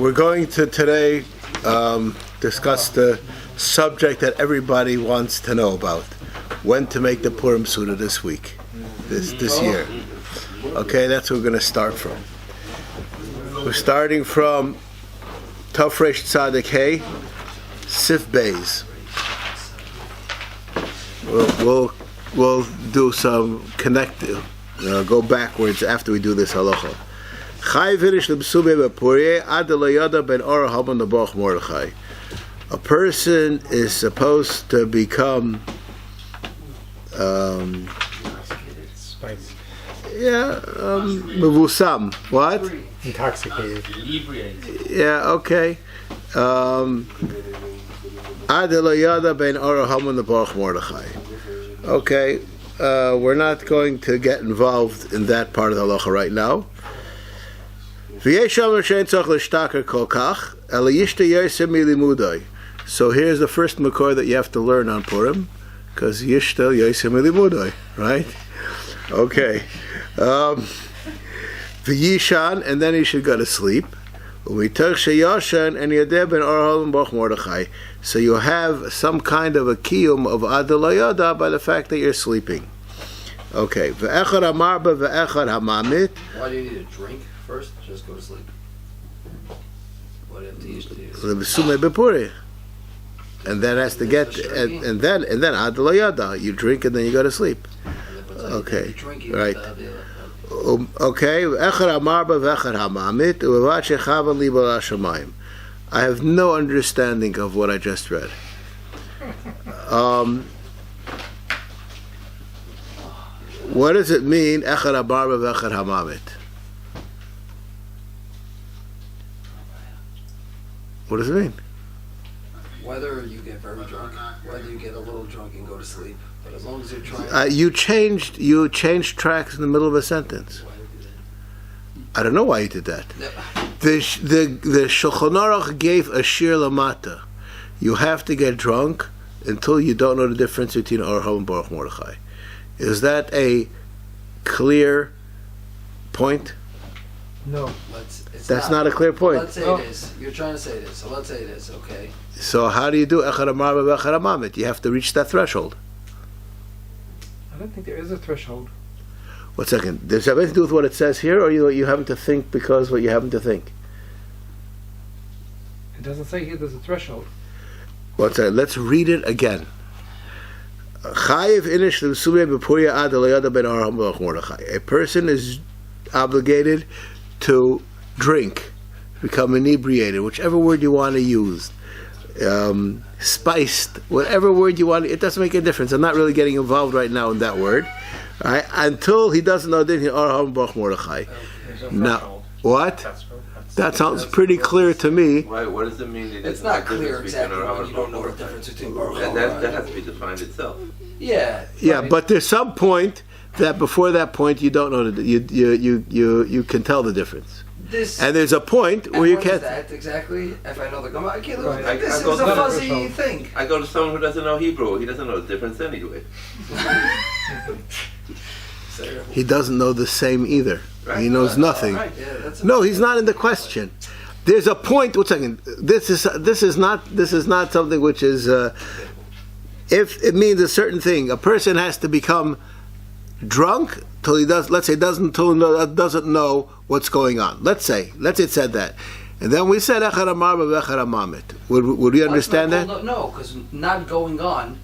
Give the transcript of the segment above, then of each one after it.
We're going to today discuss the subject that everybody wants to know about: when to make the Purim Seuda this week, this year. Okay, that's what we're going to start from. We're starting from Tafresh Tzadik Hey, Sif Beis. We'll do some connective. Go backwards after we do this halacha. A person is supposed to become mevusam. What? Intoxicated. Yeah, okay. Okay, we're not going to get involved in that part of the halacha right now. So here's the first makor that you have to learn on Purim, because yishta yosem milimudai, right? Okay. V'yishan, and then he should go to sleep. So you have some kind of a kiyum of adalayada by the fact that you're sleeping. Okay. Why do you need a drink first? Just go to sleep. What do you have to use? And then has to get and then adalayada. You drink and then you go to sleep. Okay. Right. Okay. I have no understanding of what I just read. What does it mean? Echad hamarba v'echad hamamit. What does it mean? Whether you get very drunk, whether you get a little drunk and go to sleep, but as long as you're trying. You changed tracks in the middle of a sentence. Why did you do that? I don't know why you did that. The Shulchan Aruch gave a shir lamata. You have to get drunk until you don't know the difference between Avrohom and Baruch Mordechai. Is that a clear point? No. That's not a clear point. Let's say it is. You're trying to say it is. So let's say it is. Okay. So how do you do echad hamarba v'echad hamamit? You have to reach that threshold. I don't think there is a threshold. 1 second. Does it have anything to do with what it says here, or you having to think because what you having to think? It doesn't say here there's a threshold. 1 second. Let's read it again. A person is obligated to drink, become inebriated, whichever word you want to use, spiced, whatever word you want. It doesn't make a difference. I'm not really getting involved right now in that word. Right? Until he doesn't know that Avrohom Baruch Mordechai. Now, what? That sounds pretty clear to me. Why, what does it mean? It's not clear exactly when you don't know the difference between Baruch and that has to be defined itself. Yeah. Yeah, but there's some point that before that point you don't know you can tell the difference. And there's a point where you can't. That exactly? If I know the Gemara, I can't look. Right. This is a fuzzy thing. I go to someone who doesn't know Hebrew. He doesn't know the difference anyway. He doesn't know the same either. Right. He knows nothing. Right. Yeah, no, he's not in the question. There's a point. 1 second. This is not something which is. If it means a certain thing, a person has to become drunk till he doesn't know what's going on. Let's say it said that, and then we said echad hamarba v'echad hamamit. Would we understand that? No, because not going on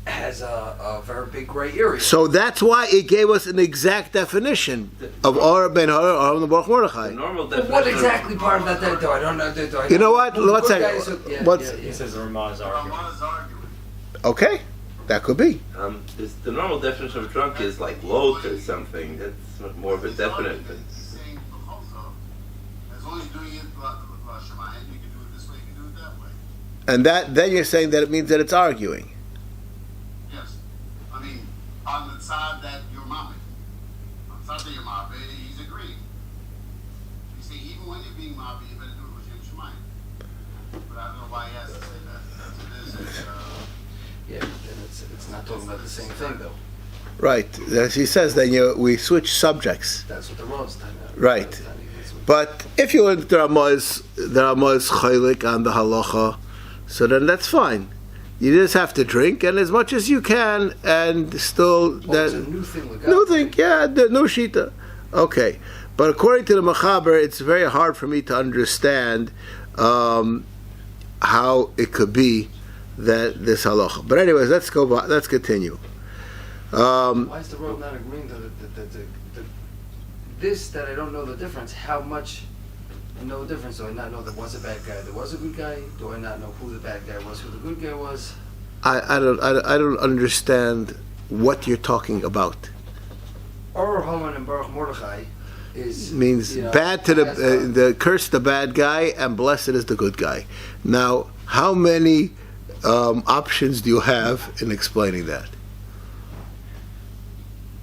has a very big gray area. So that's why it gave us an exact definition of Or ben Har and Baruch Mordechai. The normal definition. What exactly part of that do I don't know? You know what? Let's say. He says the Ramah's argument. Okay, that could be. The normal definition of drunk is like loath or something. That's more of a definite thing. As long as you're doing it, you can do it this way, you can do it that way. And then you're saying that it means that it's arguing. Yes. I mean, on the side that you're mobbing. On the side that you're mobbing, he's agreeing. You see, even when you're being mobbed, you better do it with your mind. But I don't know why he has to say that. Yeah, but then it's not talking about the same thing, though. Right. As he says, then we switch subjects. That's what the Rav's talking about. Right. But if you learn the Ramah is chaylik on the halacha, so then that's fine. You just have to drink, and as much as you can, and still It's a new thing. new thing, yeah, the new shita. Okay, but according to the Mechaber, it's very hard for me to understand how it could be that this halacha. But anyways, let's continue. Why is the Rav not agreeing to this that I don't know the difference? How much I know the difference? Do I not know there was a bad guy, there was a good guy? Do I not know who the bad guy was, who the good guy was? I don't understand what you're talking about. Avrohom and Baruch Mordechai Means bad to the curse the bad guy and blessed is the good guy. Now, how many options do you have in explaining that?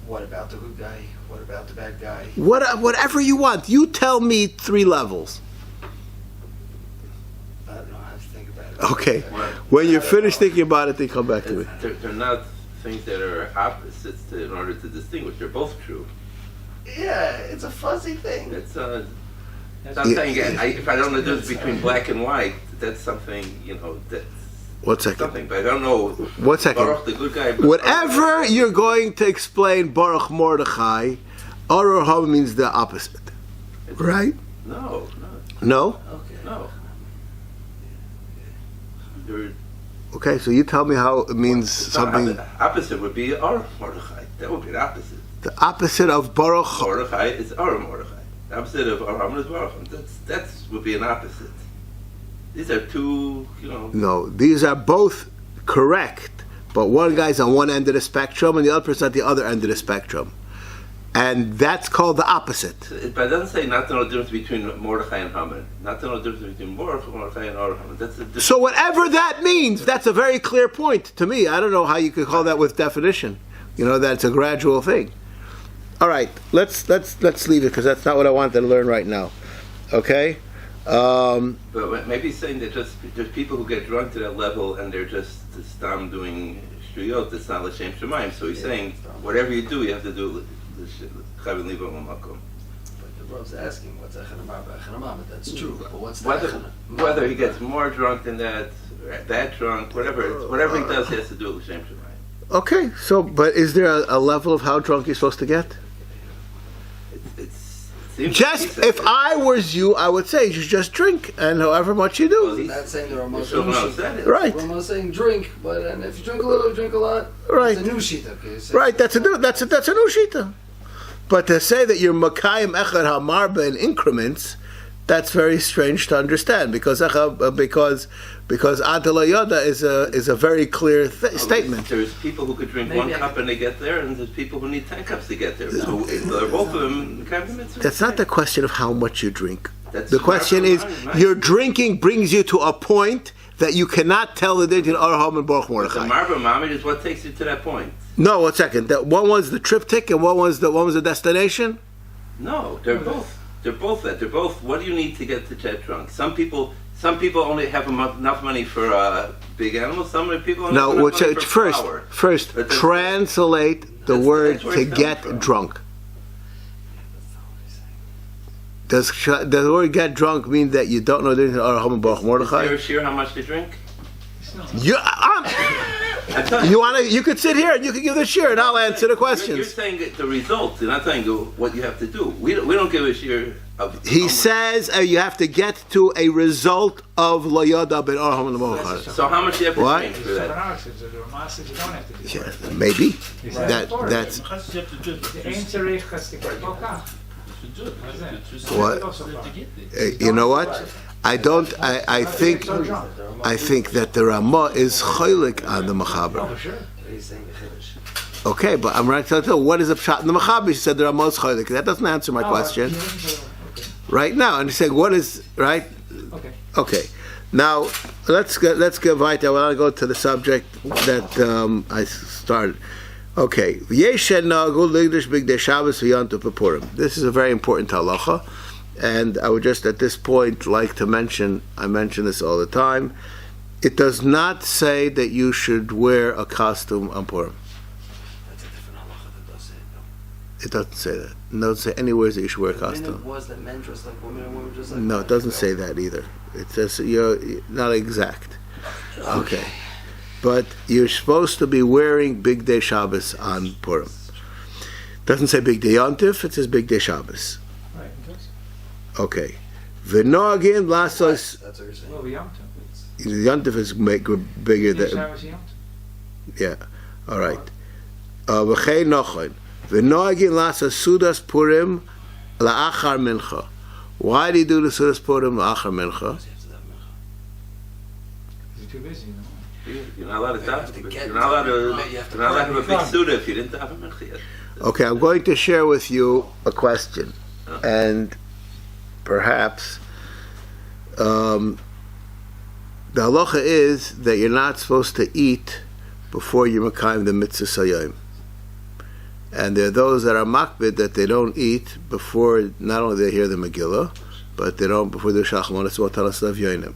What about the good guy? What about the bad guy? Whatever you want. You tell me 3 levels. I don't know how to think about it. Okay. When you're finished thinking about it, then come back to me. They're not things that are opposites in order to distinguish. They're both true. Yeah, it's a fuzzy thing. It's I'm saying if I don't know the difference between black and white, that's something, that's 1 second. something. But I don't know 1 second. Baruch the good guy. Whatever you're going to explain Baruch Mordechai, Avrohom means the opposite. Right? No. No? Okay. No. Okay, so you tell me how it means something. The opposite would be Ar Mordechai. That would be the opposite. The opposite of Baruch. Mordechai is Ar Mordechai. The opposite of Avraham is Baruch. That would be an opposite. These are two, No, these are both correct, but one guy's on one end of the spectrum and the other person at the other end of the spectrum. And that's called the opposite. But it doesn't say not to know the difference between Mordechai and Haman. Not to know the difference between Mordechai and Avraham. That's a difference. So whatever that means, that's a very clear point to me. I don't know how you could call that with definition. That's a gradual thing. All right, let's leave it because that's not what I wanted to learn right now. Okay. But maybe he's saying that there's people who get drunk to that level and they're just doing shtuyot. It's not l'shem shemayim. So he's saying whatever you do, you have to do l'chavim libo mamakom. But the Rav's asking what's echanamah b'echanamah, but that's true. But what's the Whether he gets more drunk than that drunk, whatever he does, he has to do l'shem shemayim. Okay. So, but is there a level of how drunk you're supposed to get? Just if I was you, I would say you should just drink, and however much you do. I'm not saying the Ramah saying right. Ramah saying drink, but and if you drink a little, you drink a lot. Right. It's a new shita. Okay? Right. That's a new shita. But to say that you're makayim echad hamarba in increments, that's very strange to understand because Adela Yoda is a very clear statement. There's people who could drink 1 cup and they get there, and there's people who need 10 cups to get there. So they're both of them. That's not the question of how much you drink. That's the question is your drinking brings you to a point that you cannot tell the difference between Avrohom and Baruch Mordechai. The marba mamid is what takes you to that point. No, 1 second. One was the triptych and one was the destination. No, they're both. They're both that. They're both. What do you need to get to get drunk? Some people only have enough money for big animals. Some people only have enough money for flour. First, translate the word to get drunk. Does the word "get drunk" mean that you don't know the difference between Avrohom and Baruch Mordechai? Is there a share how much they drink? You could sit here and you could give the share, and I'll answer the questions. You're saying the result. You're not saying what you have to do. We don't give a share of. He says you have to get to a result of Lo Yoda ben Avrohom and Mordechai. So how much do you have to drink for that? Yeah, maybe. That's what. You know what? I think that the Ramah is cholik on the Mechaber. Okay, but I'm right to tell you, what is a pshat in the Mechaber? She said the Ramah is cholik. That doesn't answer my question. Right now, and he's saying what is right? Okay. Now let's get right. I want to go to the subject that I started. Okay, this is a very important halacha. And I would just at this point like to mention, I mention this all the time, it does not say that you should wear a costume on Purim. That's a different halacha that does It doesn't say that. It doesn't say anywhere that you should wear a The minute costume. was that men dressed like women and women dressed like No, men. it doesn't say that either. It says you're not exact. Okay. But you're supposed to be wearing Big Day Shabbos on Purim. Doesn't say Big Day Yontif, it says Big Day Shabbos. Right, it does. Okay. V'noagin lasos. That's what you're saying. Well, Yom Tov. Yontif is bigger than. Shabbos Yom Tov. Yeah. All right. V'chei nochon. V'noagin lasos Sudas Purim la'achar mincha. Why do you do the Sudas Purim la'achar mincha? You're too busy, you know. You're not allowed to You have daven. to You're get- not allowed to. you have to You're not allowed to have a big Fine. Seuda if you didn't daven mincha yet. Okay, I'm going to share with you a question, and perhaps the halacha is that you're not supposed to eat before you makayim the mitzvah sayim. And there are those that are makbid that they don't eat before not only they hear the Megillah, but they don't before the Shachmanis Watalas Yoinim.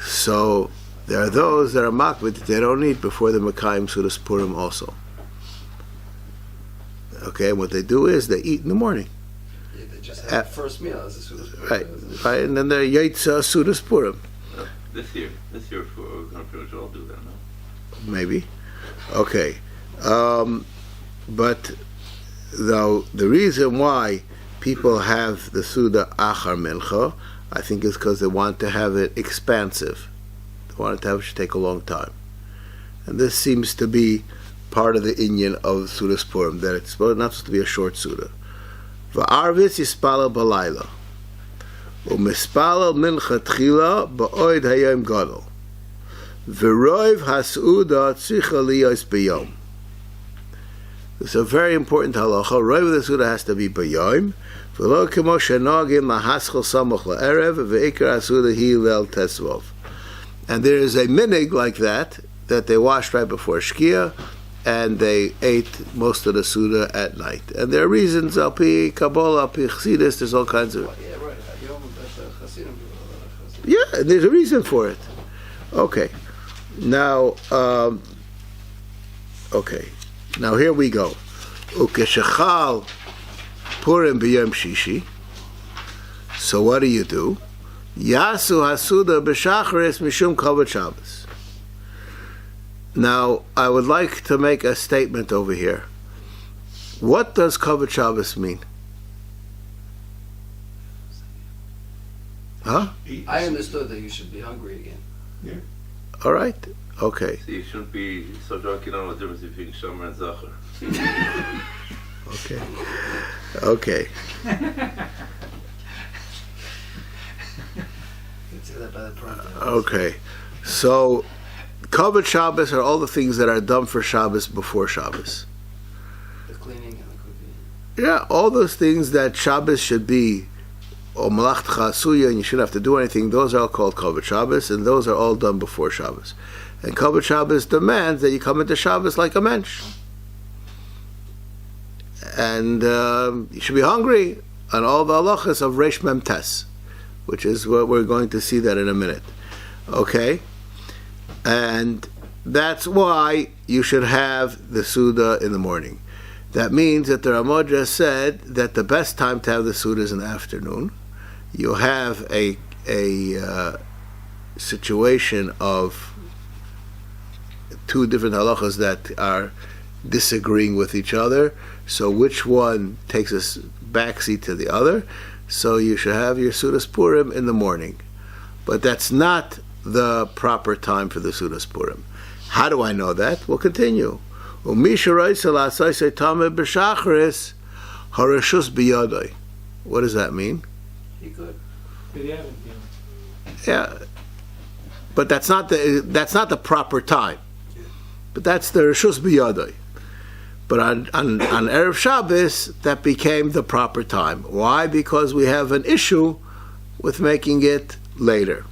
So there are those that are makbid that they don't eat before the makayim Sudas Purim also. Okay, and what they do is they eat in the morning. Yeah, they just have the first meal as a Sudas. Right, and then they're Yaitza Sudas Purim, This year, we're going to pretty much all do that now. maybe. Okay, but though the reason why people have the Suda Achar Mincha, I think is because they want to have it expansive. They want it to have it should take a long time, and this seems to be part of the inyan of Sudas Purim, that it's not supposed to be a short Suda. Va'arvis yispala balayla. U'mispala mincha tchila ba'oid hayom gadol. V'roiv ha'suda tzricha liyos b'yom. It's a very important halacha. Roiv of the Suda has to be b'yom. V'lo kemo shenogin lahaschel samach la'erev v'ikar ha'suda hi leil tesvov. And there is a minig like that they washed right before Shkia, and they ate most of the Suda at night. And there are reasons, al pi Kabbalah, al pi Chassidus, there's all kinds of... Yeah, right. Chassidim do a lot of Yeah, and there's a reason for it. Okay. Now, Now here we go. Ukeshachal Purim b'yom shishi. So what do? Yasu hasuda b'shacharis mishum kavod Shabbos. Now, I would like to make a statement over here. What does kavod Shabbos mean? Huh? I understood that you should be hungry again. All right. Okay. So you shouldn't be so drunk you don't know the difference between Shomer and Zachar. Okay. Consider that by the Purim. Okay. So, kavod Shabbos are all the things that are done for Shabbos before Shabbos. The cleaning and the cooking. Yeah, all those things that Shabbos should be, or malachta asuya, and you shouldn't have to do anything, those are all called kavod Shabbos, and those are all done before Shabbos. And kavod Shabbos demands that you come into Shabbos like a mensch. And you should be hungry on all the halachas of Reish Mem Tes, which is what we're going to see that in a minute. Okay? And that's why you should have the Suda in the morning. That means that the Ramah just said that the best time to have the Suda is in the afternoon. You have a situation of two different halachas that are disagreeing with each other. So which one takes a backseat to the other? So you should have your Sudas Purim in the morning. But that's not the proper time for the Sudas Purim. How do I know that? We'll continue. What does that mean? He could. But you haven't, you know. Yeah, but that's not the proper time. But that's the Rishus B'yadai. But on Erev Shabbos, that became the proper time. Why? Because we have an issue with making it later.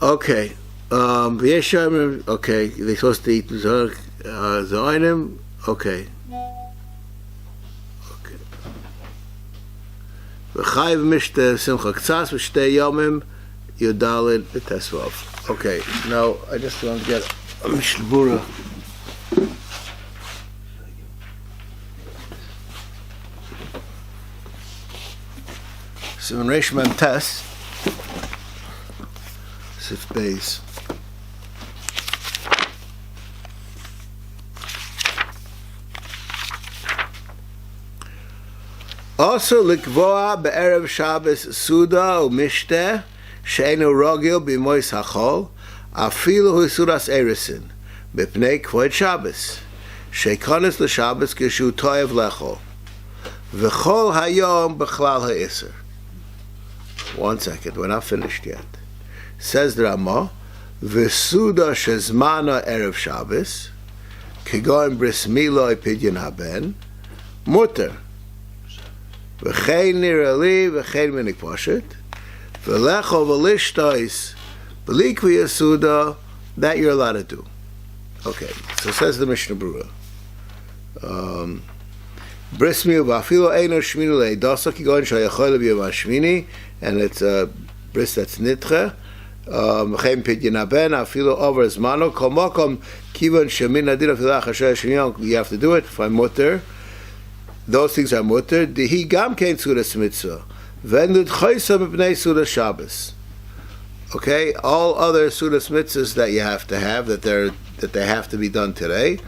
Okay. Okay, they're supposed to eat Zoinim. Okay. V'chayiv mishte simcha k'tzas v'shtei yomim yudalid v'tesvav. Okay, now I just want to get a Mishnah Berurah. Simon Reish Mem Tes, Sif Beis. Also, likvoa be'erev Shabbos Seuda u Mishteh she'enu rogil b'mois hachol afilu hu sudas erisin b'pnei kvod Shabbos she'konis l'Shabbos kishu toyev lechol v'chol hayom b'chlal ha'isr. 1 second, we're not finished yet. Says the Ramah, v'suda shezmana erev Shabbos kigoin bris milo epidyon haben muter v'chein nirali v'chein minik poshet v'lecho v'lishtois v'likvi yasuda, that you're allowed to do. Okay, so says the Mishnah Berurah. Bris mil v'afilo eino shminu le'edasa kigoin shayachol b'yom hashmini, and it's a bris that's nitche. V'chein pidyon haben afilo over zmano kol mokom kivon shemin adin afilo achasher shmiyon, you have to do it. If mutter, those things are mutter. Dihi gam kein sudas mitzvah. V'en l'dchoisa b'pnei sudas Shabbos. Okay, all other sudas mitzvahs that you have to have, that they have to be done today.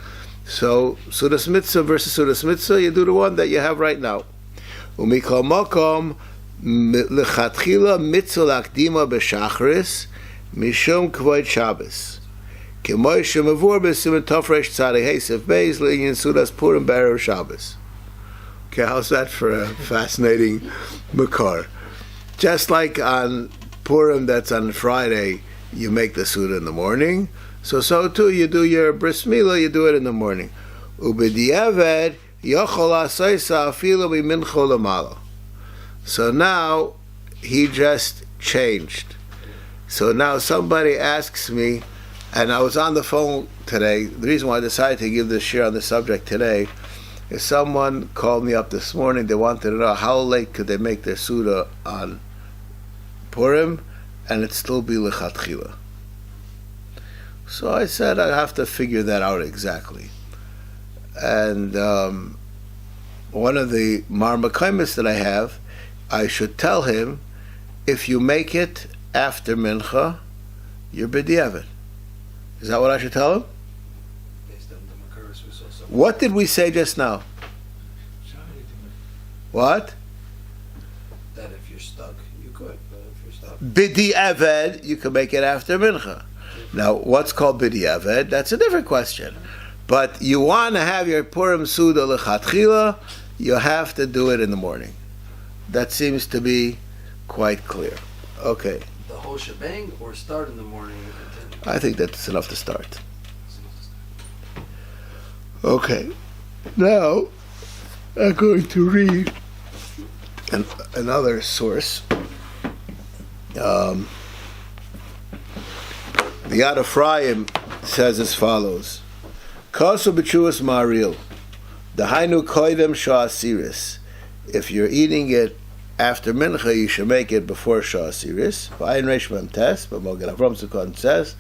So sudas mitzvah versus sudas mitzvah, you do the one that you have right now. Umikol makom lechatchila mitzvah lakdima b'shachris mishum kvod Shabbos. K'moy shemavur b'simen tofresh tzadei hesef beis l'inyan sudas Purim Seuda Shabbos. Okay, how's that for a fascinating makar? Just like on Purim, that's on Friday, you make the Seuda in the morning. So too, you do your bris milah, you do it in the morning. Ubediavad yochol asoisa afilu b'mincho lamalo. So now he just changed. So now somebody asks me, and I was on the phone today. The reason why I decided to give this share on the subject today is someone called me up this morning. They wanted to know how late could they make their Seuda on Purim and it still be lechatchila. So I said I have to figure that out exactly. And one of the marmakaimis that I have, I should tell him, if you make it after mincha, you're b'diavad. Is that what I should tell him? What did we say just now? What? That if you're stuck, you could, but if you're stuck... B'diavad, you can make it after mincha. Now, what's called b'diavad? That's a different question. But you want to have your Purim Seuda lechatchila, you have to do it in the morning. That seems to be quite clear. Okay. The whole shebang, or start in the morning and continue? I think that's enough to start. Okay. Now, I'm going to read another source. The Yad Ephraim says as follows: Kasu b'chuas maril, dahainu koidem sha'asiris. If you're eating it after mincha, you should make it before sha'asiris. V'ayin reish mem tes, but Rabbi Avrohom Baruch says,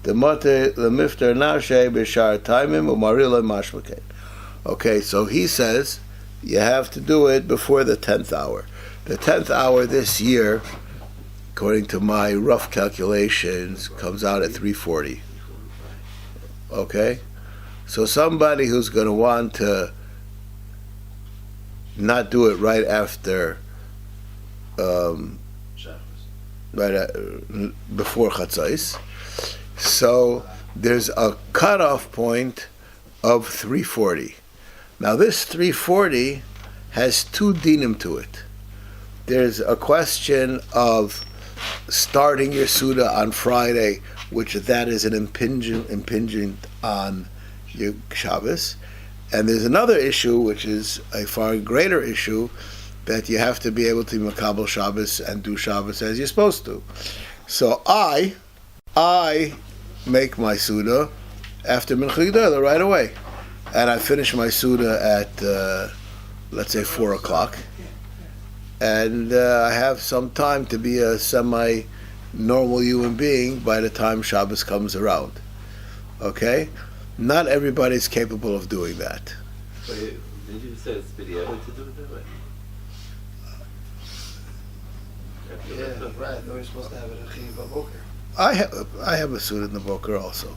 the mote lemifter nashe b'shar taimim u'maril mashmaken. Okay, so he says you have to do it before the 10th hour. The 10th hour this year, according to my rough calculations, comes out at 3:40. Okay? So somebody who's going to want to not do it right after, before Chatzais, so there's a cutoff point of 3:40. Now this 3:40 has two dinim to it. There's a question of starting your Seuda on Friday, which that is an impingement on your Shabbos. And there's another issue, which is a far greater issue, that you have to be able to makabel Shabbos and do Shabbos as you're supposed to. So I make my Seuda after Mincha Gedolah right away. And I finish my Seuda at, let's say, 4 o'clock. And I have some time to be a semi-normal human being by the time Shabbos comes around. Okay? Not everybody's capable of doing that. But didn't you say it's b'diavad to do it that way? Yeah, right. They're supposed to have it in Chiv Boker. I have a suit in the Boker also,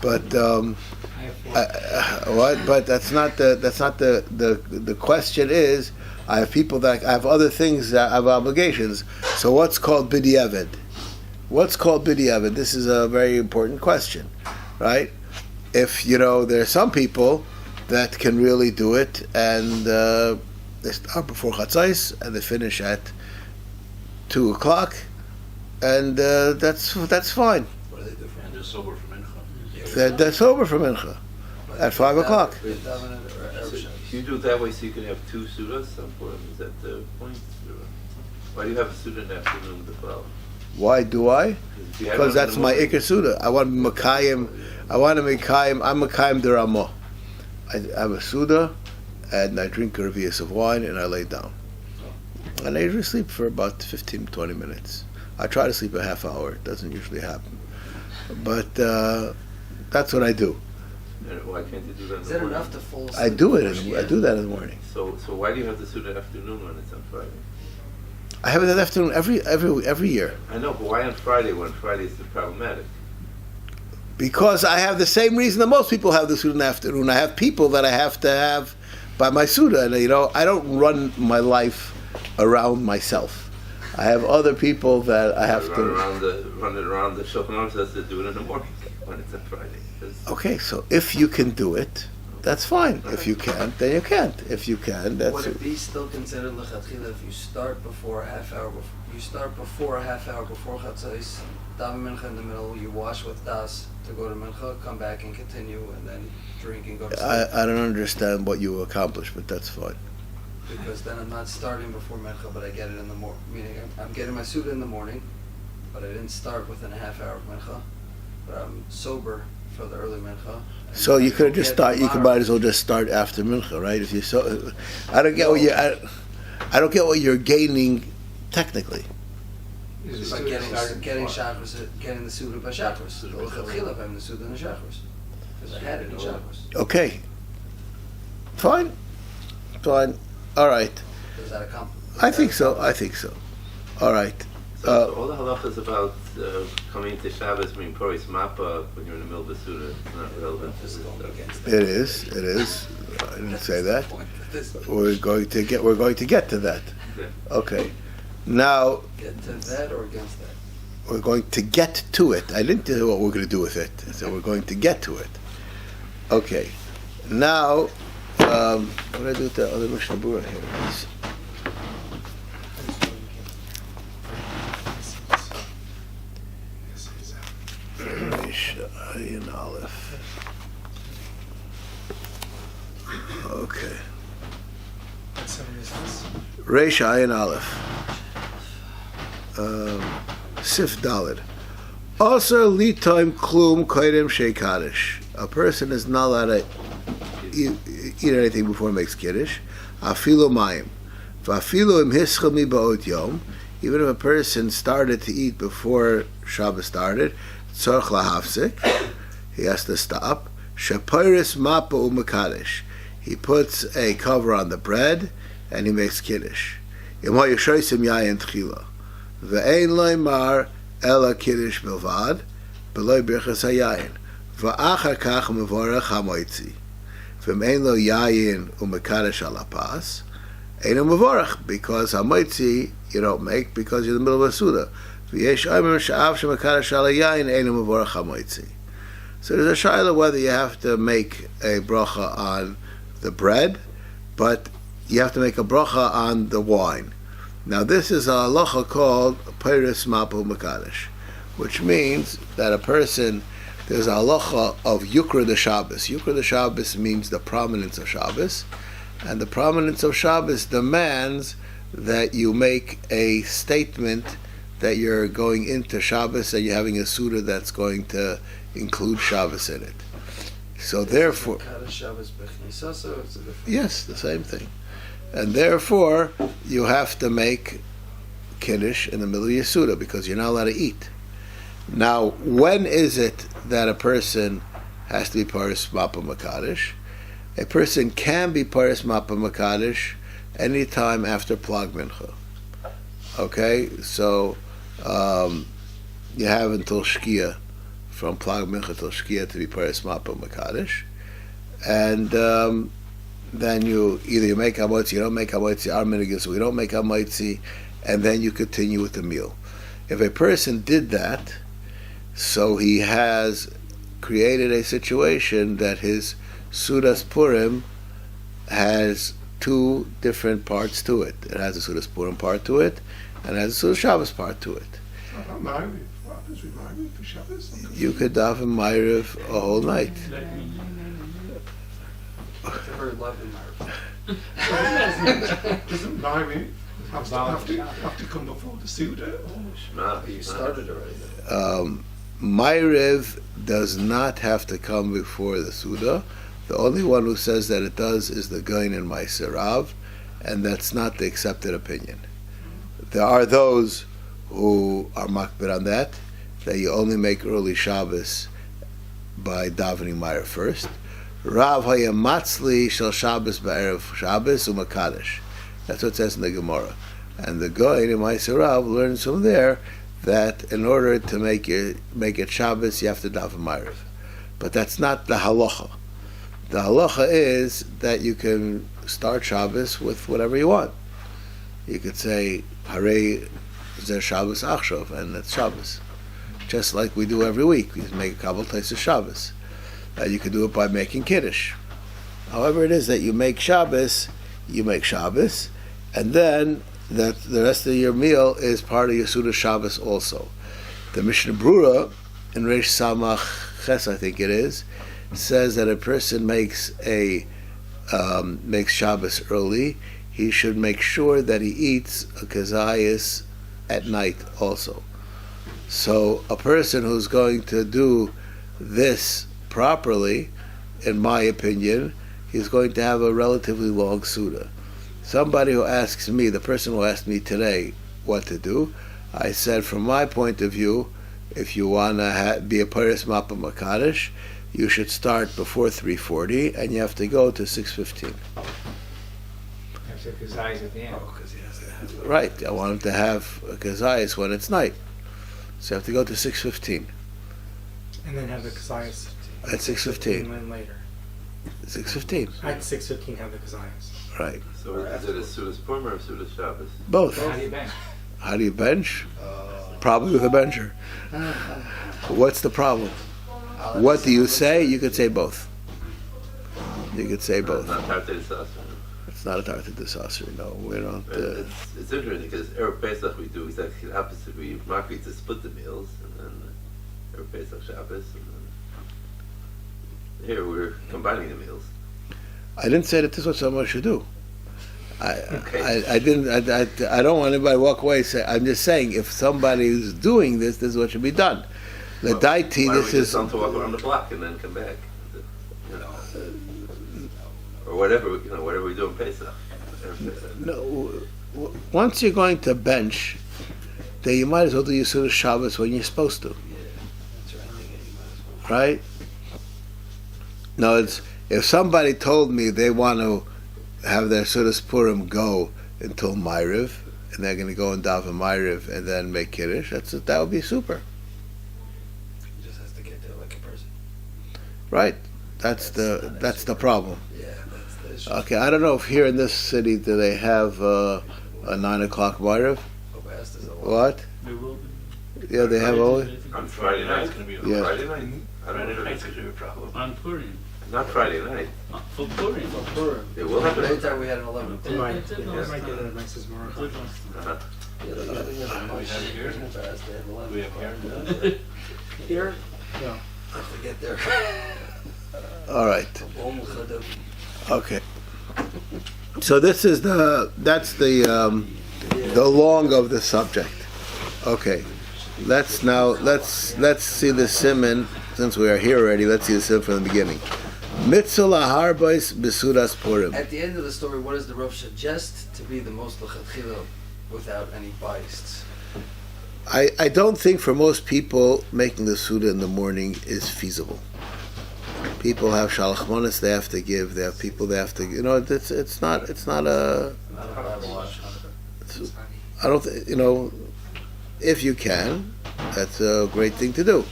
but I have four. what? But that's not the question. Is I have people that I have other things that I have obligations. So what's called b'diavad? What's called b'diavad? This is a very important question, right? If there are some people that can really do it, and they start before Chatzais and they finish at 2:00, and that's fine. What do they do? And they're sober from Mincha. They're sober for Mincha at 5:00. You do it that way so you can have two Seudas on Purim. Is that the point? Why do you have a Seuda in the afternoon with the Baal? Why do I? Because that's my Ikar. Iker Suda. I want to be Makayim. I'm Makayim Deramo. I have a Suda, and I drink a revius of wine, and I lay down. And I usually sleep for about 15, 20 minutes. I try to sleep a half hour. It doesn't usually happen. But that's what I do. Why can't you do that in Is the that morning? enough to fall asleep? I do it. Yeah. I do that in the morning. So why do you have the Seuda afternoon when it's on Friday? I have it in the afternoon every year. I know, but why on Friday when Friday is problematic? Because I have the same reason that most people have the Suda in the afternoon. I have people that I have to have by my Suda. And, I don't run my life around myself. I have other people that I have to... Run it around the Shulchan Aruch says to do it in the morning when it's on Friday. Okay, so if you can do it, that's fine. If you can't, then you can't. If you can, that's... Would it be still considered lechatchila if you start before a half hour before? You start before a half hour before chatzos, daven mincha in the middle. You wash with das to go to mincha, come back and continue, and then drink and go to sleep. I don't understand what you accomplish, but that's fine. Because then I'm not starting before mincha, but I get it in the morning. Meaning I'm getting my suda in the morning, but I didn't start within a half hour of mincha. But I'm sober for the early mincha. So you could have just start. You might as well just start after mincha, right? If you so, I don't get what you. I don't get what you're gaining technically. Is By the getting student starting getting before? shacharis, getting the suda by shacharis. The lechatchila having the suda in the shacharis, because I had it in shacharis. Okay. Fine. All right. Does that accomplish? I think so. All right. So all the halachas about coming to Shabbos, Poris Mappa, when you're in the middle of the Suda, it's not relevant. This is going against It is. I didn't say that. This, We're going to get to that. Yeah. Okay. Now get to that or against that? we're going to get to it. I didn't tell you what we're going to do with it. So we're going to get to it. Okay. Now, what do I do with the other Mishnah Berurah here? Reish Ayin Aleph. Okay. Reish Ayin Aleph. Sif Dalid. Also, litoim klum koidem sheikadish. A person is not allowed to eat anything before he makes kiddush. Afilu mayim. Vafilu im hischel mi ba'ot yom. Even if a person started to eat before Shabbos started, tzorch lahafsik, he has to stop. Shapiris mapa umakadosh. He puts a cover on the bread and he makes kiddush. Im hayishoisim yayin tchila. Ve'ein loymar ela kiddush bilvad, beloy birchas hayayin. Va'achar kach mevorach hamoitzi. Ve'ein lo yayin umakadosh alapas. Ein mevorach, because hamoitzi you don't make because you're in the middle of a Suda. So there's a shayla whether you have to make a bracha on the bread, but you have to make a bracha on the wine. Now this is a halacha called Purim Seuda, which means that a person, there's a halacha of Yukra de Shabbos. Yukra de Shabbos means the prominence of Shabbos, and the prominence of Shabbos demands that you make a statement that you're going into Shabbos and you're having a Suda that's going to include Shabbos in it. So therefore... Yes, the same thing. And therefore, you have to make Kiddush in the middle of your Suda because you're not allowed to eat. Now, when is it that a person has to be Paris Mapa Makadish? A person can be Paris Mapa Makadish anytime after Plag Mincha. Okay, so you have until Shkia, from Plag Mincha till Shkia, to be Paris Mapa Makadish, and then you make Hamotzi, you don't make Hamotzi, our minhag is we don't make Hamotzi, and then you continue with the meal. If a person did that, so he has created a situation that his Seudas Purim has two different parts to it. It has a Seudas Purim part to it, and it has a Seudas Shabbos part to it. What happens with Ma'ariv for Shabbos? You could daven Ma'ariv a whole night. It's a very lovely Ma'ariv. Doesn't Ma'ariv have to come before the Seuda? You started already. Ma'ariv does not have to come before the Seuda. The only one who says that it does is the Gaon in Ma'aser Rav, and that's not the accepted opinion. There are those who are makbid on that you only make early Shabbos by davening Ma'ariv first. Rav hayamatzli shel Shabbos ba'erev Shabbos u'makadosh. That's what it says in the Gemara. And the Gaon in Ma'aser Rav learns from there that in order to make it Shabbos, you have to daven Ma'ariv. But that's not the halacha. The halacha is that you can start Shabbos with whatever you want. You could say, Harei Zer Shabbos Achshov, and it's Shabbos. Just like we do every week. We make a Kabbalah Taisa Shabbos. You could do it by making Kiddush. However it is that you make Shabbos, and then that the rest of your meal is part of your Seudah Shabbos also. The Mishnah Berurah, in Reish Samach Ches, I think it is, says that a person makes Shabbos early, he should make sure that he eats a kazayas at night also. So a person who's going to do this properly, in my opinion, he's going to have a relatively long Seudah. Somebody who asks me, the person who asked me today what to do, I said from my point of view, if you want to be a Paris Mapa Makadish, you should start before 3:40 and you have to go to 6:15. Right, I want him to have a kazayas when it's night. So you have to go to 6:15. And then have the kazayas At 6:15. And then later. 6:15. At 6:15 have the kazayas. Right. So is it a Seudas Purim or a Seudas Shabbos? Both. How do you bench? How do you bench? Probably with a bencher. What's the problem? What do you say? You could say both. You could say both. Not Tartei Sasser. It's not a tartei desasser. No, we don't. It's interesting because Erev Pesach we do exactly the opposite. We market to split the meals, and then Erev Pesach Shabbos, and then here we're combining the meals. I didn't say that this is what someone should do. Okay. I didn't. I don't want anybody to walk away and say. I'm just saying if somebody is doing this, this is what should be done. The daiti, Why this don't we is. just tell them to walk around the block and then come back, you know, or whatever whatever we do in Pesach. No, once you're going to bench, then you might as well do your Seudah Shabbos when you're supposed to. Right? No, it's if somebody told me they want to have their Seudas Purim go until Ma'ariv, and they're going to go and daven Ma'ariv and then make Kiddush, that would be super. He just has to get there like a person. Right? That's the problem. Yeah, that's the issue. Okay, I don't know if here in this city do they have a 9 o'clock Ma'ariv? Obast is a lot. What? There will be. Yeah, they have only. On Friday night. It's going to be Yeah. Friday night? I don't Friday know. night's going to be a problem. On Purim. Not Friday night. For Purim. It will happen. Every time we had an 11 They might They get it at Mrs. Mora. Uh-huh. Yeah, they have a We have it here? Obast, they have 11. We have here. Here? No. I have to get there. All right. Okay. So this is the long of the subject. Okay. Let's see the siman. Since we are here already, let's see the siman from the beginning. Mitzvah laharbais b'sudas Purim. At the end of the story, what does the Rav suggest to be the most lechatchila without any bias? I don't think for most people making the Seudah in the morning is feasible. People have shalachmanis they have to give. They have people they have to. It's not a. Not a Bible watch. I don't, if you can, that's a great thing to do.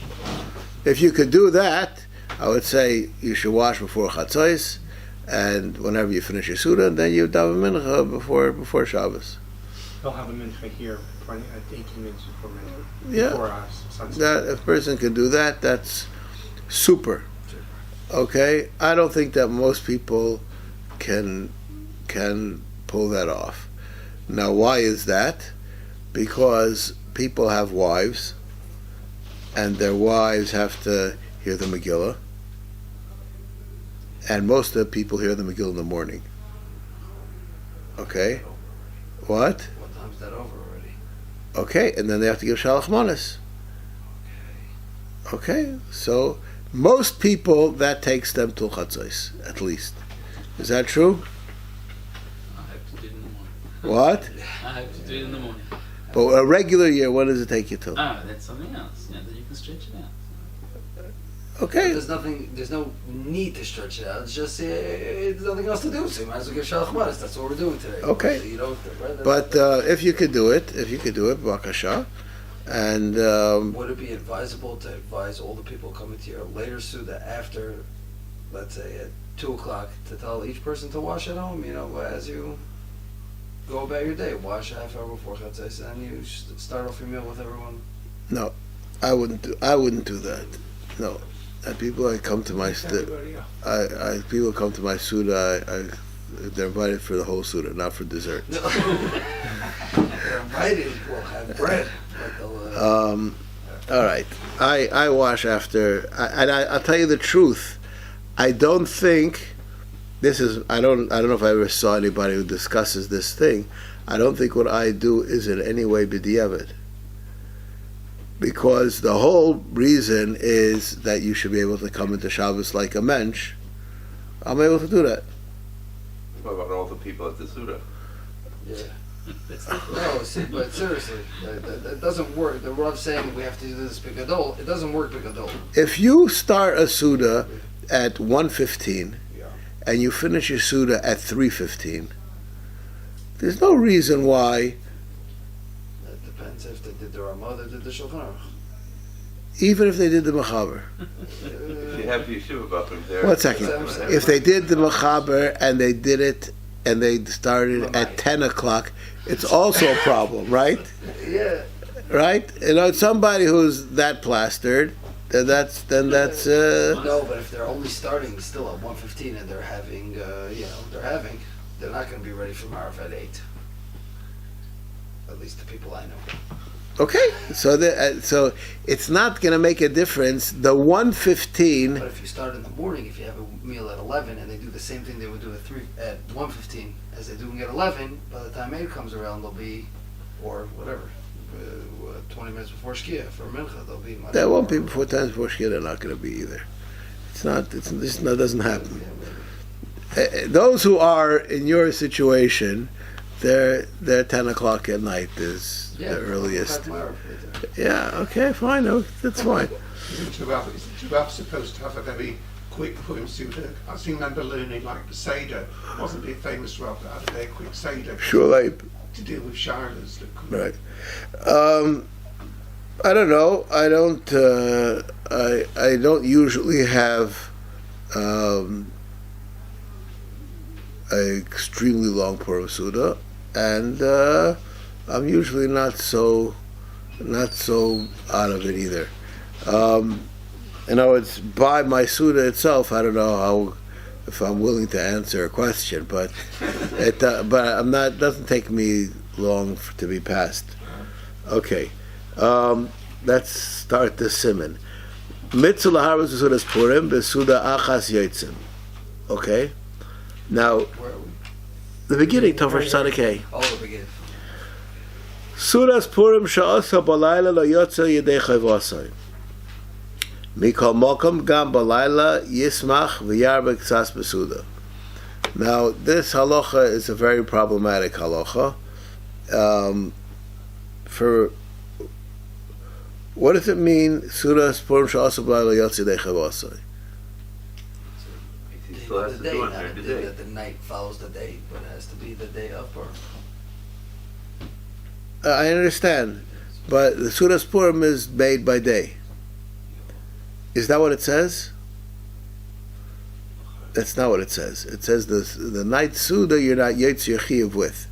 If you could do that, I would say you should wash before Chatzos, and whenever you finish your Seuda, then you daven mincha before Shabbos. They'll have a mincha here, 18 minutes before mincha. Yeah. Before sunset. That if a person can do that, that's super. Okay, I don't think that most people can pull that off. Now, why is that? Because people have wives, and their wives have to hear the Megillah, and most of the people hear the Megillah in the morning. Okay, what? What time's that over already? Okay, and then they have to give Shalach Manas. Okay, so most people, that takes them till Chatzos, at least. Is that true? I have to do it in the morning. What? I have to do it in the morning. But a regular year, what does it take you till? That's something else. Yeah, then you can stretch it out. Okay, There's no need to stretch it out. It's just there's nothing else to do, so you might as well give Shalach Manas. That's what we're doing today. Okay. You know, right? but if you could do it, Bakasha, and Would it be advisable to advise all the people coming to your later Seuda after, let's say, at 2 o'clock, to tell each person to wash at home, as you go about your day, wash a half hour before Chatzos, and you start off your meal with everyone? no, I wouldn't do that. No, and people that come to my Everybody, people come to my Seuda, they're invited for the whole Seuda, not for dessert. No. They're invited, we'll have bread. But they'll, All right, I wash after, and I'll tell you the truth. I don't think this is. I don't know if I ever saw anybody who discusses this thing. I don't think what I do is in any way b'diavad, because the whole reason is that you should be able to come into Shabbos like a mensch. I'm able to do that. What about all the people at the Seuda? yeah. No, see, but seriously, that doesn't work. The Rav saying we have to do this bigadol, it doesn't work bigadol. If you start a Seuda at 1:15 Yeah. and you finish your Seuda at 3:15, there's no reason why, That depends if they did the Ramah or did the Shulchan Aruch. even if they did the Mechaber. If you have Yeshiva Bachim there. 1 second. If they did the Mechaber and they did it and they started at 10 o'clock, it's also a problem, right? Yeah. Right? Somebody who's that plastered, then that's No, but if they're only starting still at 1:15 and they're having, they're not going to be ready for Marav at 8. At least the people I know. okay. So it's not going to make a difference. The 1:15. But if you start in the morning, if you have a meal at 11 and they do the same thing they would do at 1:15 as they're doing at 11, by the time 8 comes around, they'll be, or whatever, 20 minutes before Shkia for Mincha, they'll be much That won't be more- before times before Shkia. They're not going to be either. That doesn't happen. Those who are in your situation, their 10 o'clock at night is Yeah, the earliest. have Marav right there. Yeah. Okay. Fine. No, that's fine. Isn't Rav supposed to have a very quick Purim Seuda? I seem to remember learning like the Seder. Wasn't it famous Rav that had a very quick Seder Sure. to deal with Shilas that couldn't. Right. I don't know. I don't usually have a extremely long Purim Seuda, and I'm usually not so out of it either. It's by my Seuda itself. I don't know if I'm willing to answer a question, but I'm not. It doesn't take me long to be passed. Okay, let's start the siman. Mitzvah laharvus b'sudas Purim b'suda achas yotzim. Okay, now Where are we? the beginning, Tofar Tzaddik. All the beginning. Sudas Purim sha'asa balayla lo yotza yedei chayvasai. Mikol mokom gam balayla yismach v'yarbe ksas b'suda. Now, this halacha is a very problematic halacha. For what does it mean? Sudas Purim sha'asa balayla yotza yedei chayvasai. He still has to The day, do it not during the the day day. that the night follows the day, but it has to be the day of Purim. I understand, but the Seudas Purim is made by day. Is that what it says? That's not what it says. It says the night Seuda you're not Yetzer Chiyuv with.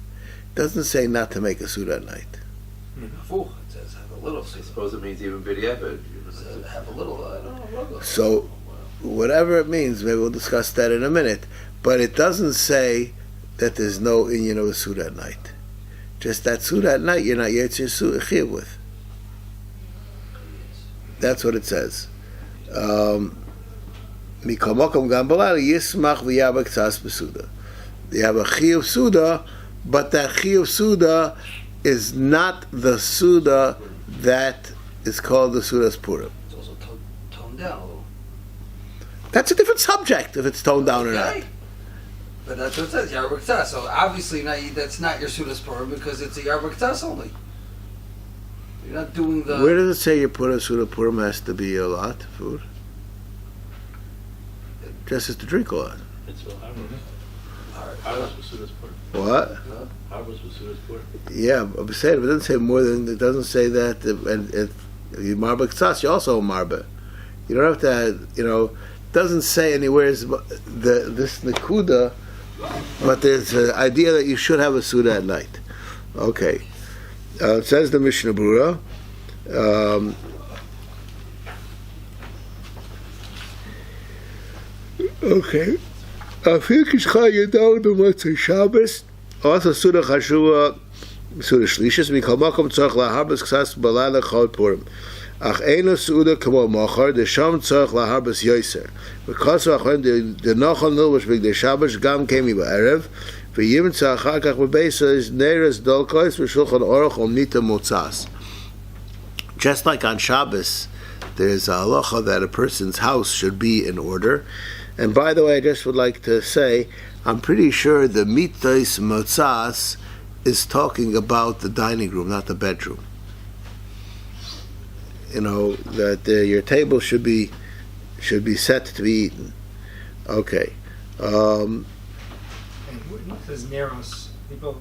It doesn't say not to make a Seuda at night. Fuch, it says have a little. I suppose it means even b'diavad. It says have a little. I don't know. So, whatever it means, maybe we'll discuss that in a minute. But it doesn't say that there's no inyan of a Seuda at night. Just that Seuda at night you're not Yetzer Chiyuv with. That's what it says. Mikol Mokom Gam B'Layla Yismach V'Yabak Tzas B'Seuda. They have a Chiyuv Seuda, but that Chiyuv Seuda is not the Seuda that is called the Seudas Purim. It's also toned down a little. That's a different subject if it's toned down or not. Okay. But that's what it says, Yarbak Tzas. So obviously that's not your Seudas Purim because it's a Yarbak Tzas only. You're not doing the... Where does it say you put a Seuda Purim has to be a lot of food? Just as to drink a lot. It's for Harvest was Seudas Purim. What? Harvest was Seudas Purim. Yeah, I'm saying it doesn't say more than, it doesn't say that, and if you marba ktsas, you also a marba. You don't have to, it doesn't say anywhere this nekuda, but there's an idea that you should have a Seuda at night. Okay. It says the Mishnah Berurah, okay. Afil kishcha yedon b'motzei Shabbos, also Seuda Chashua, Seuda Shlishis, mikol makom tzorich laharbas ksas b'layla chol Purim. Ach eino Seuda kamo machar, desham tzorich laharbas yoser. V'kaso achron de nochal nilbush b'gdei Shabbos gam kemi ba'erev, v'yim tzachar kach b'beisa is neiras dolkois v'shulchan aruch omnita motzas. Just like on Shabbos, there's a halacha that a person's house should be in order. And by the way, I just would like to say, I'm pretty sure the mitais motzas is talking about the dining room, not the bedroom. That your table should be set to be eaten. Okay. And it says Neros. People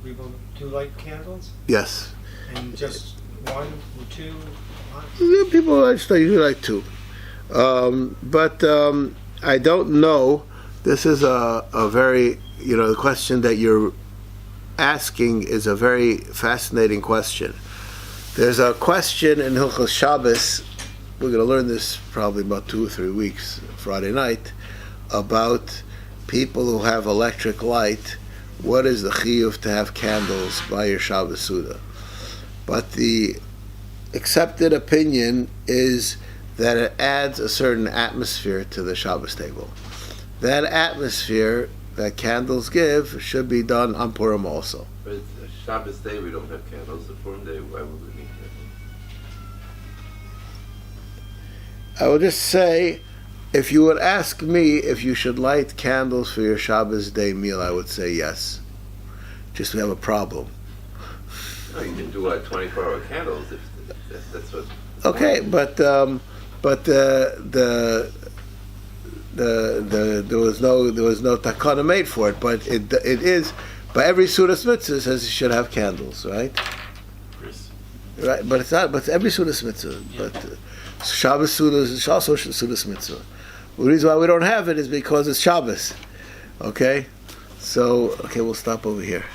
do light candles, Yes. and just one or two. People usually like two. But I don't know. This is a very, the question that you're asking is a very fascinating question. There's a question in Hilchos Shabbos, we're going to learn this probably about 2 or 3 weeks, Friday night, about people who have electric light. What is the chiyuv to have candles by your Shabbos Seuda? But the accepted opinion is that it adds a certain atmosphere to the Shabbos table. That atmosphere that candles give should be done on Purim also. But it's a Shabbos day we don't have candles. The Purim day, why would we need candles? I will just say, if you would ask me if you should light candles for your Shabbos day meal, I would say yes. Just we have a problem. No, you can do 24-hour candles if that's what. Okay, but there was no takana made for it, but it is by every Seudas mitzvah says you should have candles, right? Right, but it's not. But it's every Seudas mitzvah. But Shabbos Seuda is also Seudas mitzvah. The reason why we don't have it is because it's Shabbos. Okay, so we'll stop over here.